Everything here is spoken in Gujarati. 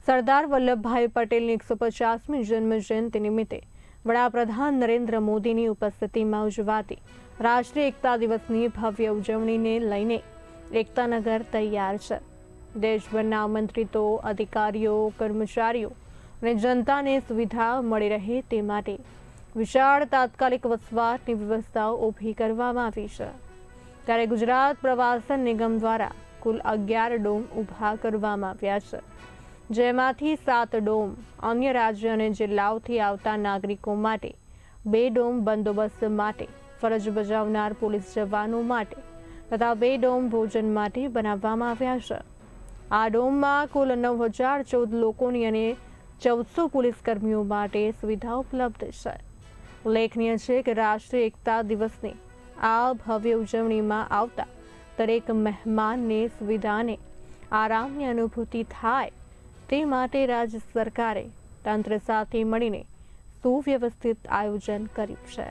સરદાર વલ્લભભાઈ પટેલની 150મી જન્મ જયંતિ નિમિત્તે વડાપ્રધાન નરેન્દ્ર મોદીની ઉપસ્થિતિમાં ઉજવાતી રાષ્ટ્રીય એકતા દિવસની ભવ્ય ઉજવણીને લઈને એકતાનગર તૈયાર છે। દેશભરના આમંત્રિતો, અધિકારીઓ, કર્મચારીઓ અને જનતાને સુવિધા મળી રહે તે માટે વિશાળ તાત્કાલિક વસવાટની વ્યવસ્થાઓ ઊભી કરવામાં આવી છે। ત્યારે ગુજરાત પ્રવાસન નિગમ દ્વારા કુલ 11 ડોમ ઊભા કરવામાં આવ્યા છે, જેમાંથી 7 ડોમ અન્ય રાજ્ય અને જિલ્લાઓથી આવતા નાગરિકો માટે, 2 ડોમ બંદોબસ્ત માટે ફરજ બજાવનાર પોલીસ જવાનો માટે તથા 2 ડોમ ભોજન માટે બનાવવામાં આવ્યા છે। આ ડોમમાં કુલ 9014 લોકોની અને 1400 પોલીસ કર્મીઓ માટે સુવિધા ઉપલબ્ધ છે। ઉલ્લેખનીય છે કે રાષ્ટ્રીય એકતા દિવસની આ ભવ્ય ઉજવણીમાં આવતા દરેક મહેમાનને સુવિધા અને આરામની અનુભૂતિ થાય તે માટે રાજ્ય સરકારે તંત્ર સાથે મળીને સુવ્યવસ્થિત આયોજન કર્યું છે।